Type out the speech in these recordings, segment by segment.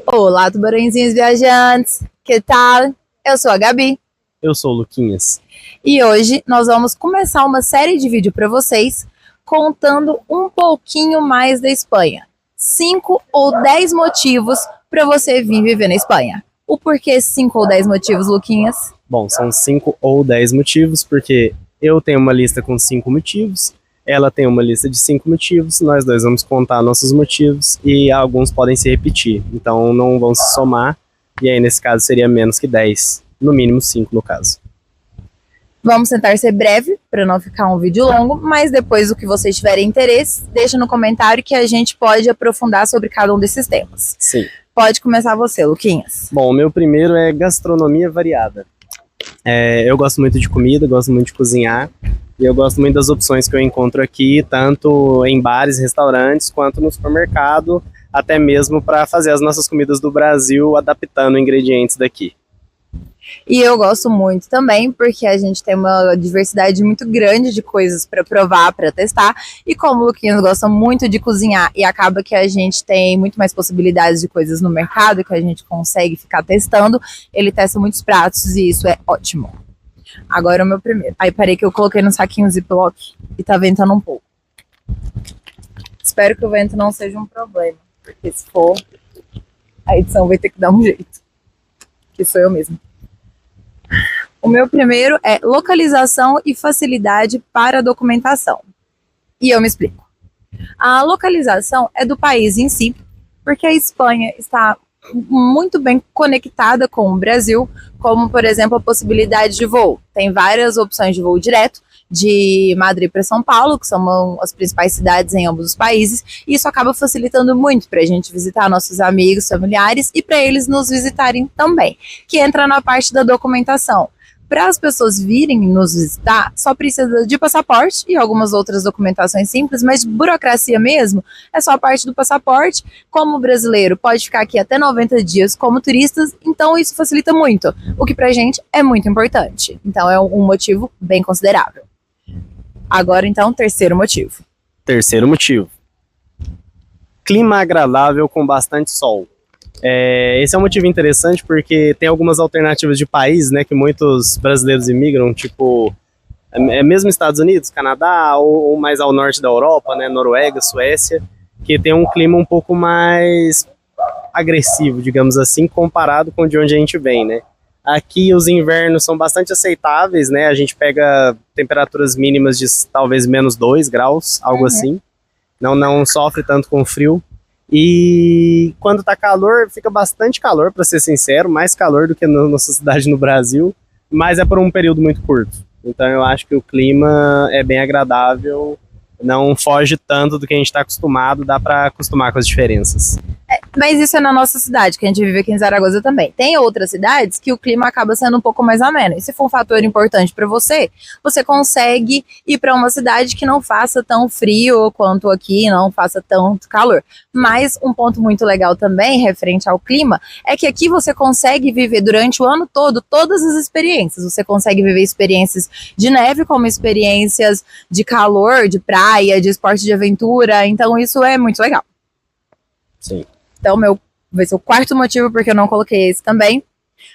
Olá, tubarõezinhos viajantes! Que tal? Eu sou a Gabi Eu sou o Luquinhas. e hoje nós vamos começar uma série de vídeo para vocês contando um pouquinho mais da Espanha. 5 ou 10 motivos para você vir viver na Espanha. O porquê 5 ou 10 motivos, Luquinhas? Bom, são 5 ou 10 motivos, porque eu tenho uma lista com 5 motivos, ela tem uma lista de 5 motivos, nós dois vamos contar nossos motivos e alguns podem se repetir, então não vão se somar, e aí nesse caso seria menos que 10, no mínimo 5 no caso. Vamos tentar ser breve para não ficar um vídeo longo, mas depois do que vocês tiverem interesse, deixa no comentário que a gente pode aprofundar sobre cada um desses temas. Sim. Pode começar você, Luquinhas. Bom, o meu primeiro é gastronomia variada. Eu gosto muito de comida, gosto muito de cozinhar, e eu gosto muito das opções que eu encontro aqui, tanto em bares, restaurantes, quanto no supermercado, até mesmo para fazer as nossas comidas do Brasil, adaptando ingredientes daqui. E eu gosto muito também, porque a gente tem uma diversidade muito grande de coisas para provar, para testar. E como o Luquinhas gosta muito de cozinhar e acaba que a gente tem muito mais possibilidades de coisas no mercado que a gente consegue ficar testando, ele testa muitos pratos e isso é ótimo. Agora o meu primeiro. Aí parei que eu coloquei no saquinho Ziploc e tá ventando um pouco. Espero que o vento não seja um problema, porque se for, a edição vai ter que dar um jeito. Que sou eu mesma. O meu primeiro é localização e facilidade para a documentação. E eu me explico. A localização é do país em si, porque a Espanha está muito bem conectada com o Brasil, como, por exemplo, a possibilidade de voo. Tem várias opções de voo direto, de Madrid para São Paulo, que são as principais cidades em ambos os países, e isso acaba facilitando muito para a gente visitar nossos amigos, familiares e para eles nos visitarem também, que entra na parte da documentação. Para as pessoas virem nos visitar, só precisa de passaporte e algumas outras documentações simples, mas burocracia mesmo é só a parte do passaporte. Como brasileiro, pode ficar aqui até 90 dias como turistas, então isso facilita muito, o que para a gente é muito importante. Então é um motivo bem considerável. Agora, então, terceiro motivo. Terceiro motivo: clima agradável com bastante sol. Esse é um motivo interessante porque tem algumas alternativas de país, né, que muitos brasileiros imigram, tipo, mesmo Estados Unidos, Canadá, ou mais ao norte da Europa, né, Noruega, Suécia, que tem um clima um pouco mais agressivo, digamos assim, comparado com de onde a gente vem, né. Aqui os invernos são bastante aceitáveis, né, a gente pega temperaturas mínimas de talvez menos 2 graus, algo assim, não sofre tanto com frio. E quando tá calor, fica bastante calor, para ser sincero, mais calor do que na nossa cidade no Brasil, mas é por um período muito curto. Então eu acho que o clima é bem agradável, não foge tanto do que a gente está acostumado, dá para acostumar com as diferenças. Mas isso é na nossa cidade, que a gente vive aqui em Zaragoza também. Tem outras cidades que o clima acaba sendo um pouco mais ameno. E se for um fator importante para você, você consegue ir para uma cidade que não faça tão frio quanto aqui, não faça tanto calor. Mas um ponto muito legal também, referente ao clima, é que aqui você consegue viver durante o ano todo todas as experiências. Você consegue viver experiências de neve, como experiências de calor, de praia, de esporte de aventura. Então isso é muito legal. Sim. Então, vai ser o quarto motivo porque eu não coloquei esse também.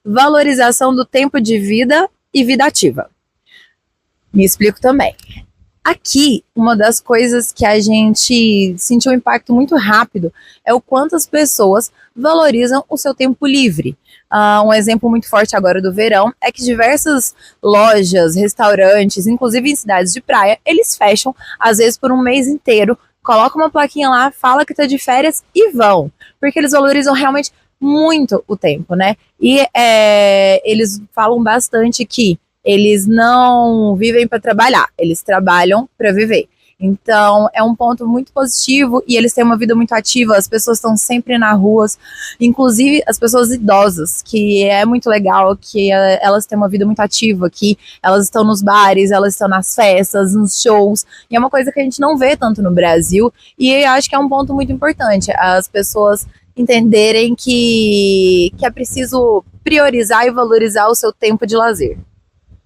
Valorização do tempo de vida e vida ativa. Me explico também. Aqui, uma das coisas que a gente sentiu um impacto muito rápido é o quanto as pessoas valorizam o seu tempo livre. Um exemplo muito forte agora do verão é que diversas lojas, restaurantes, inclusive em cidades de praia, eles fecham, às vezes por um mês inteiro, coloca uma plaquinha lá, fala que tá de férias e vão. Porque eles valorizam realmente muito o tempo, né? E eles falam bastante que eles não vivem para trabalhar, eles trabalham para viver. Então, é um ponto muito positivo e eles têm uma vida muito ativa, as pessoas estão sempre nas ruas, inclusive as pessoas idosas, que é muito legal, que elas têm uma vida muito ativa aqui, elas estão nos bares, elas estão nas festas, nos shows, e é uma coisa que a gente não vê tanto no Brasil, e eu acho que é um ponto muito importante, as pessoas entenderem que é preciso priorizar e valorizar o seu tempo de lazer.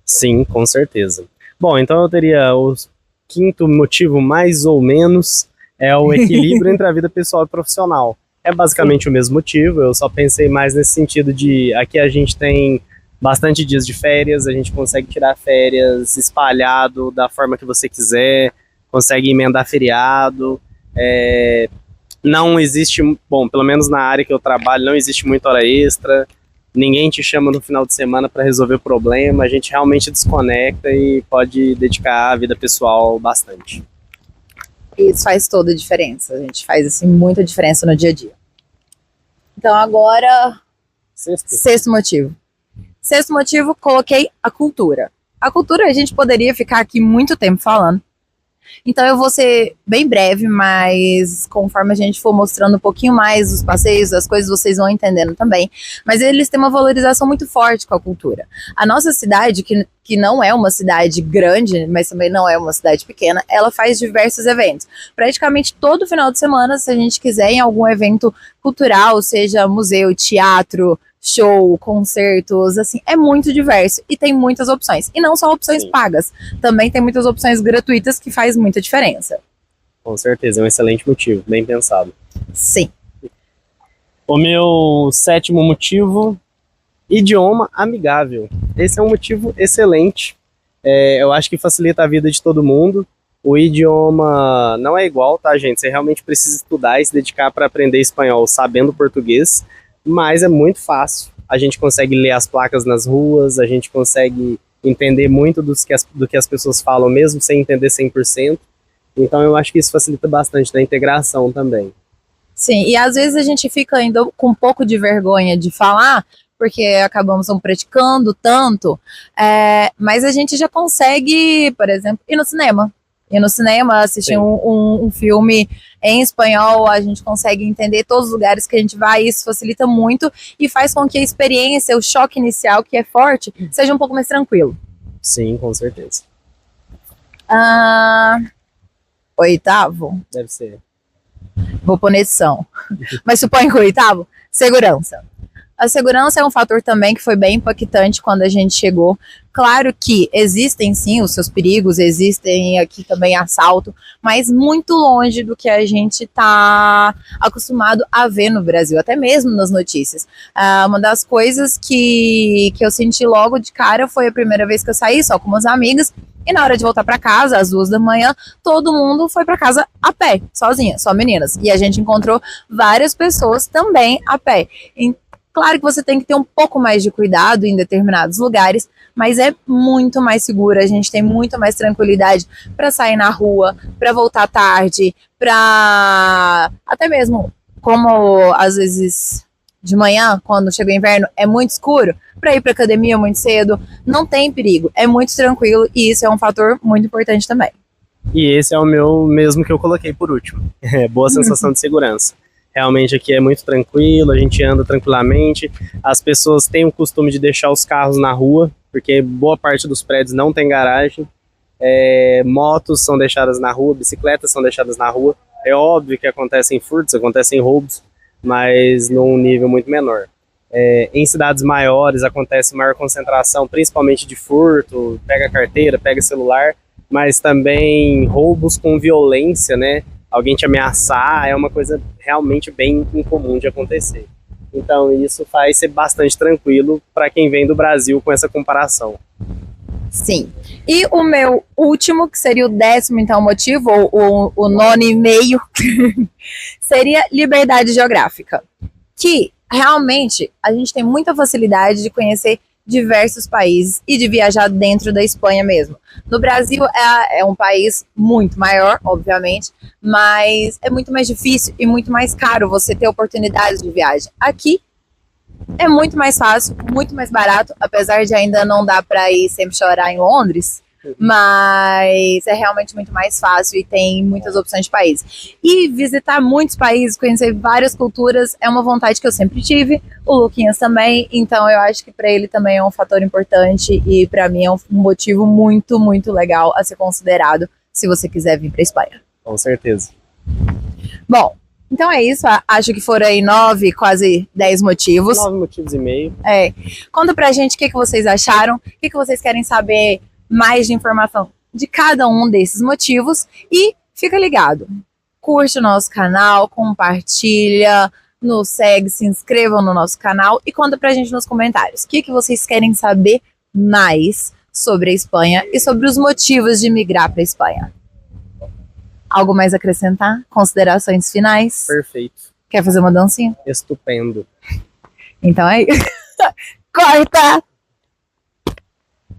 Sim, com certeza. Bom, então eu teria os quinto motivo, mais ou menos, é o equilíbrio entre a vida pessoal e profissional. É basicamente o mesmo motivo, eu só pensei mais nesse sentido de aqui a gente tem bastante dias de férias, a gente consegue tirar férias espalhado da forma que você quiser, consegue emendar feriado, não existe, bom, pelo menos na área que eu trabalho, não existe muita hora extra, ninguém te chama no final de semana para resolver problema, a gente realmente desconecta e pode dedicar a vida pessoal bastante. Isso faz toda a diferença. A gente faz assim, muita diferença no dia a dia. Então agora, sexto motivo. Sexto motivo, coloquei a cultura. A cultura a gente poderia ficar aqui muito tempo falando. Então eu vou ser bem breve, mas conforme a gente for mostrando um pouquinho mais os passeios, as coisas, vocês vão entendendo também. Mas eles têm uma valorização muito forte com a cultura. A nossa cidade, que não é uma cidade grande, mas também não é uma cidade pequena, ela faz diversos eventos. Praticamente todo final de semana, se a gente quiser em algum evento cultural, seja museu, teatro, show, concertos, assim, é muito diverso e tem muitas opções. E não só opções pagas, também tem muitas opções gratuitas que faz muita diferença. Com certeza, é um excelente motivo, bem pensado. Sim. O meu sétimo motivo, idioma amigável. Esse é um motivo excelente. Eu acho que facilita a vida de todo mundo. O idioma não é igual, tá, gente? Você realmente precisa estudar e se dedicar para aprender espanhol sabendo português. Mas é muito fácil, a gente consegue ler as placas nas ruas, a gente consegue entender muito do que as pessoas falam, mesmo sem entender 100%. Então eu acho que isso facilita bastante na integração também. Sim, e às vezes a gente fica ainda com um pouco de vergonha de falar, porque acabamos não praticando tanto, mas a gente já consegue, por exemplo, ir no cinema. Ir no cinema, assistir um filme em espanhol, a gente consegue entender todos os lugares que a gente vai, isso facilita muito e faz com que a experiência, o choque inicial, que é forte, seja um pouco mais tranquilo. Sim, com certeza. Oitavo? Deve ser. Vou pôr edição. Mas suponho que o oitavo, segurança. A segurança é um fator também que foi bem impactante quando a gente chegou. Claro que existem sim os seus perigos, existem aqui também assalto, mas muito longe do que a gente está acostumado a ver no Brasil, até mesmo nas notícias. Uma das coisas que eu senti logo de cara foi a primeira vez que eu saí só com umas amigas, e na hora de voltar para casa, às 2 da manhã, todo mundo foi para casa a pé, sozinha, só meninas. E a gente encontrou várias pessoas também a pé. Claro que você tem que ter um pouco mais de cuidado em determinados lugares, mas é muito mais seguro, a gente tem muito mais tranquilidade para sair na rua, para voltar tarde, para até mesmo, como às vezes de manhã, quando chega o inverno, é muito escuro, para ir para academia muito cedo, não tem perigo, é muito tranquilo e isso é um fator muito importante também. E esse é o meu mesmo que eu coloquei por último, boa sensação de segurança. Realmente aqui é muito tranquilo, a gente anda tranquilamente, as pessoas têm o costume de deixar os carros na rua, porque boa parte dos prédios não tem garagem, motos são deixadas na rua, bicicletas são deixadas na rua, é óbvio que acontecem furtos, acontecem roubos, mas num nível muito menor. Em cidades maiores acontece maior concentração, principalmente de furto, pega carteira, pega celular, mas também roubos com violência, né? Alguém te ameaçar é uma coisa realmente bem incomum de acontecer. Então isso faz ser bastante tranquilo para quem vem do Brasil com essa comparação. Sim. E o meu último, que seria o 10º então motivo, ou o 9,5, seria liberdade geográfica. Que realmente a gente tem muita facilidade de conhecer diversos países e de viajar dentro da Espanha mesmo. No Brasil é um país muito maior, obviamente, mas é muito mais difícil e muito mais caro você ter oportunidades de viagem. Aqui é muito mais fácil, muito mais barato, apesar de ainda não dar para ir sempre chorar em Londres, mas é realmente muito mais fácil e tem muitas opções de países. E visitar muitos países, conhecer várias culturas, é uma vontade que eu sempre tive, o Luquinhas também, então eu acho que para ele também é um fator importante e para mim é um motivo muito, muito legal a ser considerado se você quiser vir para Espanha. Com certeza. Bom, então é isso, acho que foram aí 9, quase 10 motivos. 9 motivos e meio. Conta pra gente o que vocês acharam, o que vocês querem saber mais de informação de cada um desses motivos e fica ligado. Curte o nosso canal, compartilha, nos segue, se inscrevam no nosso canal e conta pra gente nos comentários o que vocês querem saber mais sobre a Espanha e sobre os motivos de migrar para a Espanha. Algo mais a acrescentar? Considerações finais? Perfeito. Quer fazer uma dancinha? Estupendo. Então é isso. Corta!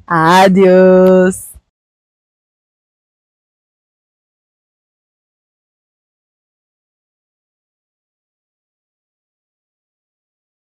Adiós!